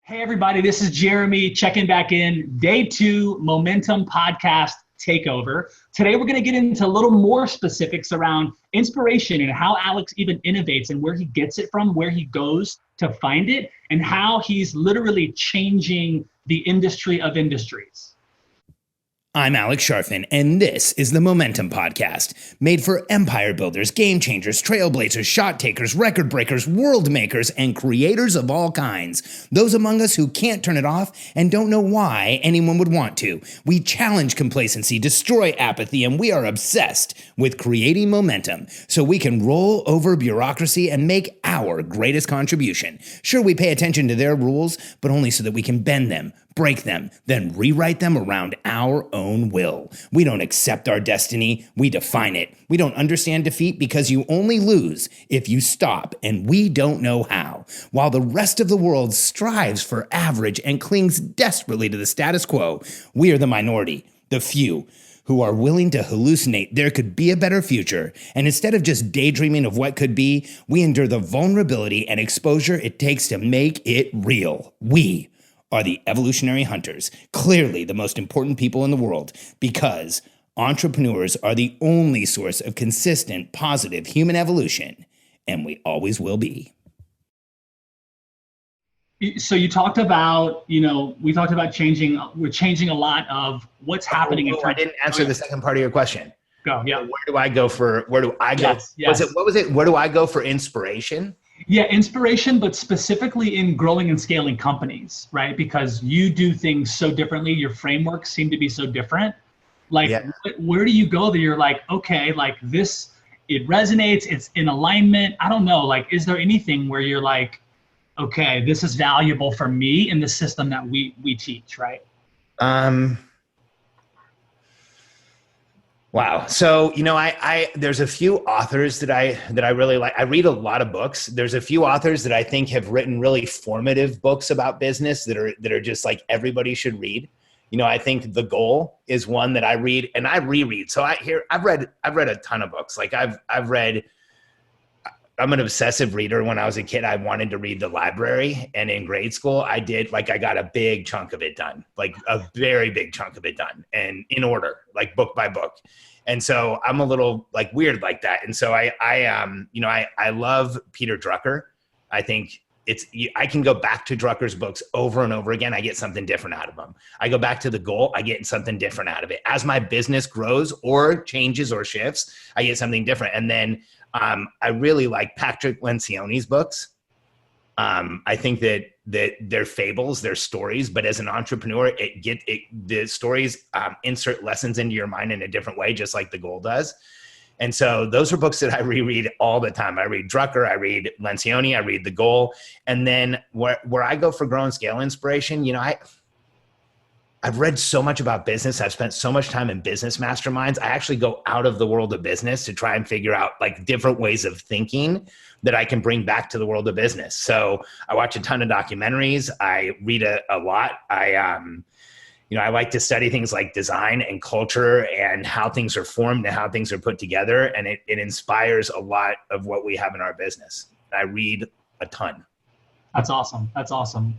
Hey everybody, this is Jeremy checking back in. Day 2 Momentum Podcast Takeover. Today we're going to get into a little more specifics around inspiration and how Alex even innovates and where he gets it from, where he goes to find it, and how he's literally changing the industry of industries. I'm Alex Sharfin, and this is the Momentum Podcast, made for empire builders, game changers, trailblazers, shot takers, record breakers, world makers, and creators of all kinds. Those among us who can't turn it off and don't know why anyone would want to. We challenge complacency, destroy apathy, and we are obsessed with creating momentum so we can roll over bureaucracy and make our greatest contribution. Sure, we pay attention to their rules, but only so that we can bend them, break them, then rewrite them around our own will. We don't accept our destiny, we define it. We don't understand defeat because you only lose if you stop, and we don't know how. While the rest of the world strives for average and clings desperately to the status quo, we are the minority, the few, who are willing to hallucinate there could be a better future, and instead of just daydreaming of what could be, we endure the vulnerability and exposure it takes to make it real. We are the evolutionary hunters, clearly the most important people in the world, because entrepreneurs are the only source of consistent, positive human evolution, and we always will be. So you talked about, we talked about we're changing a lot of what's happening. I didn't answer the second part of your question. Go, yeah. Where do I go? Yes. Where do I go for inspiration? Yeah, inspiration, but specifically in growing and scaling companies, right? Because you do things so differently. Your frameworks seem to be so different. Where do you go that you're like, okay, like this, it resonates, it's in alignment. I don't know, is there anything where you're like, okay, this is valuable for me in the system that we teach, right? Wow. So, there's a few authors that I really like. I read a lot of books. There's a few authors that I think have written really formative books about business that are just like everybody should read. I think The Goal is one that I read and I reread. So I've read a ton of books. I'm an obsessive reader. When I was a kid, I wanted to read the library, and in grade school I did, I got a big chunk of it done, a very big chunk of it done, and in order, book by book. And so I'm a little weird like that. And so I love Peter Drucker. I think I can go back to Drucker's books over and over again. I get something different out of them. I go back to The Goal. I get something different out of it. As my business grows or changes or shifts, I get something different. And then I really like Patrick Lencioni's books. I think that they're fables, they're stories, but as an entrepreneur, the stories insert lessons into your mind in a different way, just like The Goal does. And so those are books that I reread all the time. I read Drucker, I read Lencioni, I read The Goal. And then where I go for grow and scale inspiration, I've read so much about business. I've spent so much time in business masterminds. I actually go out of the world of business to try and figure out different ways of thinking that I can bring back to the world of business. So I watch a ton of documentaries. I read a lot. I like to study things like design and culture and how things are formed and how things are put together. And it inspires a lot of what we have in our business. I read a ton. That's awesome. That's awesome.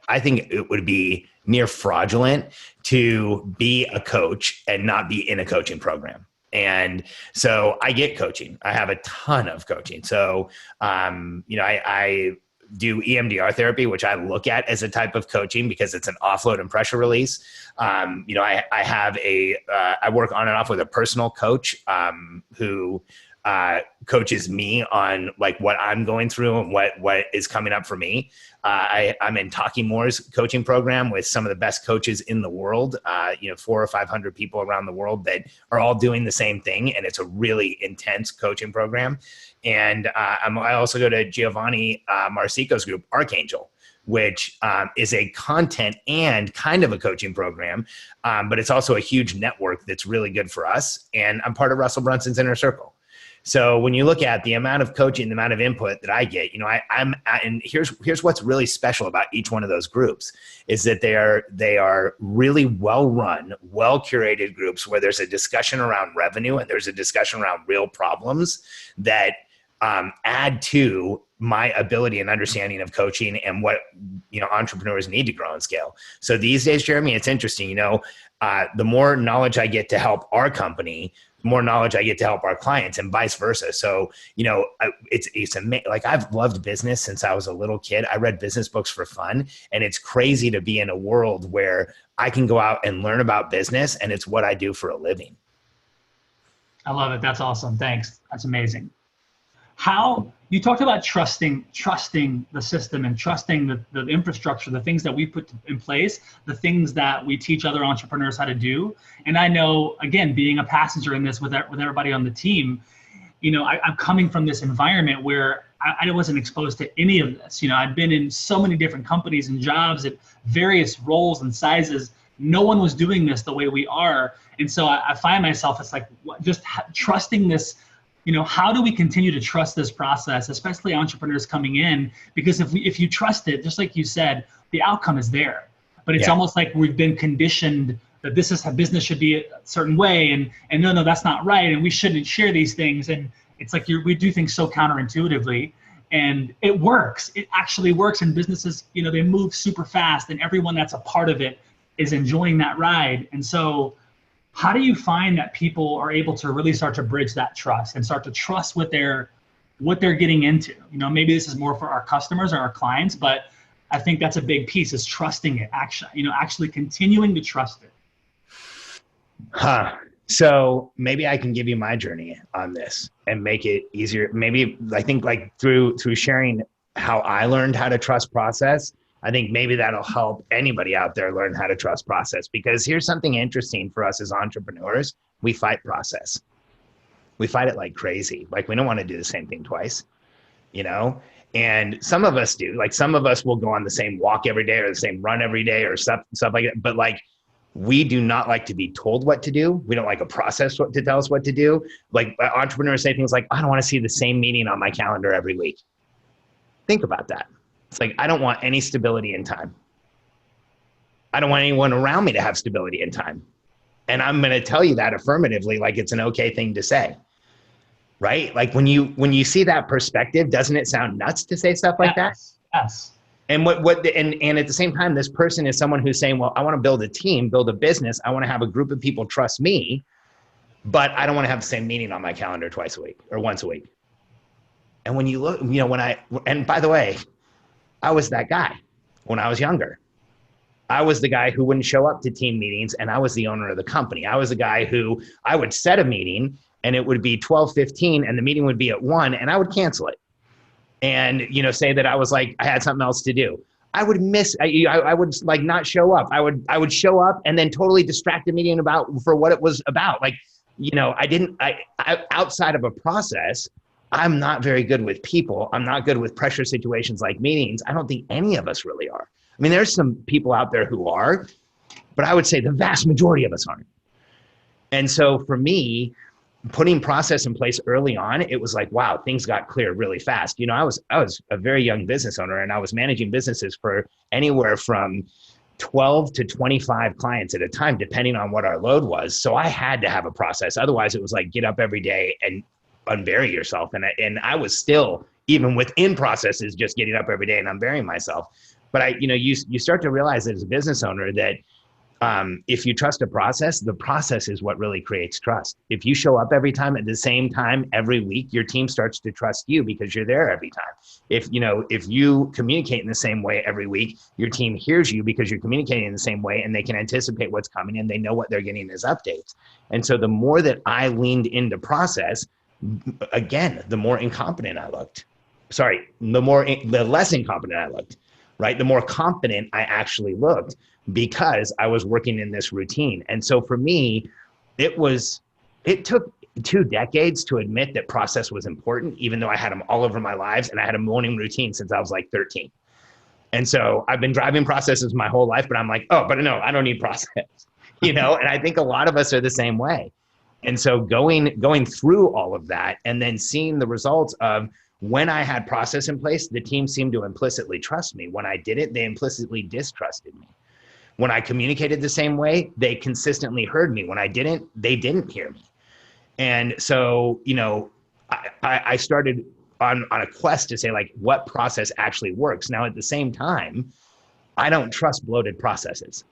I think it would be near fraudulent to be a coach and not be in a coaching program. And so I get coaching. I have a ton of coaching. So, I do EMDR therapy, which I look at as a type of coaching because it's an offload and pressure release. I work on and off with a personal coach who coaches me on what I'm going through and what is coming up for me. I'm in Talking More's coaching program with some of the best coaches in the world, 400 or 500 people around the world that are all doing the same thing. And it's a really intense coaching program. And I also go to Giovanni Marsico's group, Archangel, which is a content and kind of a coaching program, but it's also a huge network that's really good for us. And I'm part of Russell Brunson's Inner Circle. So when you look at the amount of coaching, the amount of input that I get, and here's what's really special about each one of those groups is that they are really well-run, well-curated groups where there's a discussion around revenue and there's a discussion around real problems that add to my ability and understanding of coaching and what, entrepreneurs need to grow and scale. So these days, Jeremy, it's interesting, the more knowledge I get to help our company, the more knowledge I get to help our clients, and vice versa. So, it's amazing. Like, I've loved business since I was a little kid. I read business books for fun, and it's crazy to be in a world where I can go out and learn about business, and it's what I do for a living. I love it. That's awesome. Thanks. That's amazing. How you talked about trusting the system and trusting the infrastructure, the things that we put in place, the things that we teach other entrepreneurs how to do. And I know, again, being a passenger in this with everybody on the team, I'm coming from this environment where I wasn't exposed to any of this. I've been in so many different companies and jobs at various roles and sizes. No one was doing this the way we are. And so I find myself, it's like just trusting this. How do we continue to trust this process, especially entrepreneurs coming in? Because if you trust it, just like you said, the outcome is there. But it's almost like we've been conditioned that this is how business should be a certain way, and no, that's not right, and we shouldn't share these things. And it's like we do things so counterintuitively, and it works. It actually works, and businesses, they move super fast, and everyone that's a part of it is enjoying that ride. And so, how do you find that people are able to really start to bridge that trust and start to trust what they're getting into? Maybe this is more for our customers or our clients, but I think that's a big piece, is trusting it, actually continuing to trust it. So maybe I can give you my journey on this and make it easier. Maybe I think like through sharing how I learned how to trust process, I think maybe that'll help anybody out there learn how to trust process. Because here's something interesting for us as entrepreneurs. We fight process. We fight it like crazy. Like, we don't want to do the same thing twice, and some of us do. Like, some of us will go on the same walk every day or the same run every day or stuff like that. But like, we do not like to be told what to do. We don't like a process to tell us what to do. Like, entrepreneurs say things like, I don't want to see the same meeting on my calendar every week. Think about that. It's like, I don't want any stability in time. I don't want anyone around me to have stability in time. And I'm going to tell you that affirmatively, like it's an okay thing to say, right? Like, when you see that perspective, doesn't it sound nuts to say stuff like that? Yes. And and at the same time, this person is someone who's saying, well, I want to build a team, build a business. I want to have a group of people trust me, but I don't want to have the same meeting on my calendar twice a week or once a week. And when you look, and by the way, I was that guy when I was younger. I was the guy who wouldn't show up to team meetings, and I was the owner of the company. I was the guy who I would set a meeting, and it would be 12:15, and the meeting would be at 1, and I would cancel it. And, say that I was like, I had something else to do. I would I would like not show up. I would show up and then totally distract the meeting for what it was about. Like, I outside of a process, I'm not very good with people. I'm not good with pressure situations like meetings. I don't think any of us really are. I mean, there's some people out there who are, but I would say the vast majority of us aren't. And so for me, putting process in place early on, it was like, wow, things got clear really fast. I was a very young business owner, and I was managing businesses for anywhere from 12 to 25 clients at a time, depending on what our load was. So I had to have a process. Otherwise, it was like, get up every day and unbury yourself. And I was still, even within processes, just getting up every day and unburying myself. But you start to realize that as a business owner that if you trust a process, the process is what really creates trust. If you show up every time at the same time every week, your team starts to trust you because you're there every time. If you communicate in the same way every week, your team hears you because you're communicating in the same way, and they can anticipate what's coming, and they know what they're getting as updates. And so the more that I leaned into process, again, the more incompetent I looked. The less incompetent I looked, right? The more confident I actually looked, because I was working in this routine. And so for me, it took 2 decades to admit that process was important, even though I had them all over my lives, and I had a morning routine since I was like 13. And so I've been driving processes my whole life, but I'm like, oh, but no, I don't need process, and I think a lot of us are the same way. And so going through all of that, and then seeing the results of when I had process in place, the team seemed to implicitly trust me. When I didn't, they implicitly distrusted me. When I communicated the same way, they consistently heard me. When I didn't, they didn't hear me. And so, I started on a quest to say like what process actually works. Now, at the same time, I don't trust bloated processes.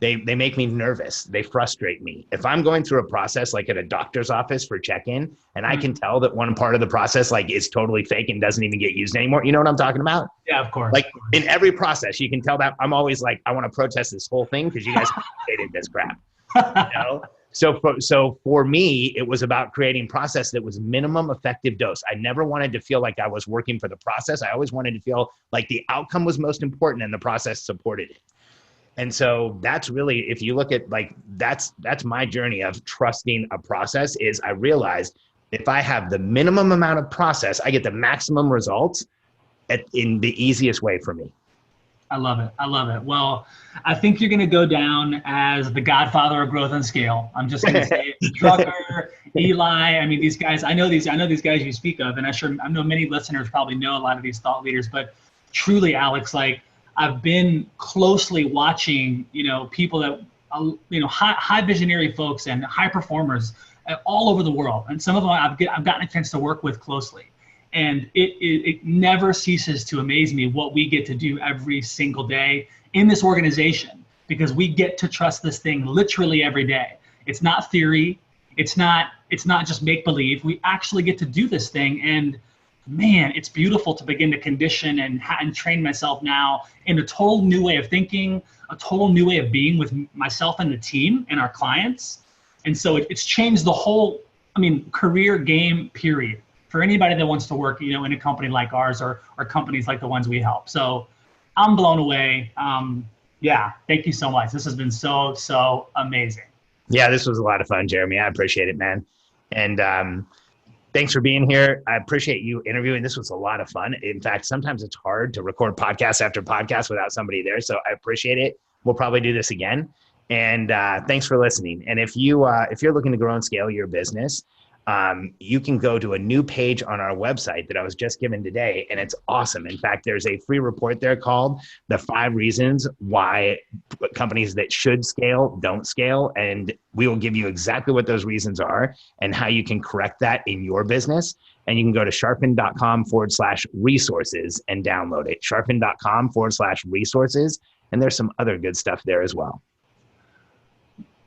They make me nervous. They frustrate me. If I'm going through a process like at a doctor's office for check-in, and I can tell that one part of the process like is totally fake and doesn't even get used anymore. You know what I'm talking about? Yeah, of course. Like in every process, you can tell that I'm always like, I want to protest this whole thing because you guys created this crap. You know? So for me, it was about creating process that was minimum effective dose. I never wanted to feel like I was working for the process. I always wanted to feel like the outcome was most important and the process supported it. And so that's really, if you look at like, that's my journey of trusting a process. Is I realized if I have the minimum amount of process, I get the maximum results in the easiest way for me. I love it. I love it. Well, I think you're going to go down as the godfather of growth and scale. I'm just going to say it. Drucker, Eli. I mean, these guys, I know these guys you speak of, and I know many listeners probably know a lot of these thought leaders, but truly, Alex, like, I've been closely watching, people that, high visionary folks and high performers all over the world. And some of them I've gotten a chance to work with closely. And it never ceases to amaze me what we get to do every single day in this organization, because we get to trust this thing literally every day. It's not theory. It's not just make believe. We actually get to do this thing. And man, it's beautiful to begin to condition and train myself now in a total new way of thinking, a total new way of being with myself and the team and our clients. And so it's changed the whole, career game, period, for anybody that wants to work, in a company like ours or companies like the ones we help. So I'm blown away. Yeah, thank you so much. This has been so amazing. Yeah, this was a lot of fun, Jeremy. I appreciate it, man. And, thanks for being here. I appreciate you interviewing. This was a lot of fun. In fact, sometimes it's hard to record podcast after podcast without somebody there. So I appreciate it. We'll probably do this again. And thanks for listening. And if you're looking to grow and scale your business, you can go to a new page on our website that I was just given today, and it's awesome. In fact, there's a free report there called The 5 Reasons Why Companies That Should Scale Don't Scale. And we will give you exactly what those reasons are and how you can correct that in your business. And you can go to sharpen.com/resources and download it. Sharpen.com/resources. And there's some other good stuff there as well.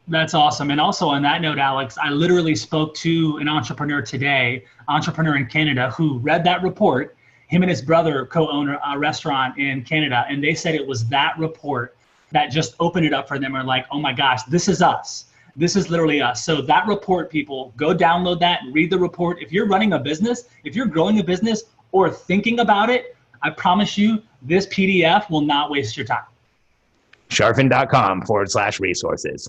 That's awesome. And also on that note, Alex, I literally spoke to an entrepreneur today, entrepreneur in Canada, who read that report. Him and his brother co-own a restaurant in Canada. And they said it was that report that just opened it up for them. Are like, oh my gosh, this is us. This is literally us. So that report, people, go download that, read the report. If you're running a business, if you're growing a business or thinking about it, I promise you this PDF will not waste your time. Sharpen.com/resources.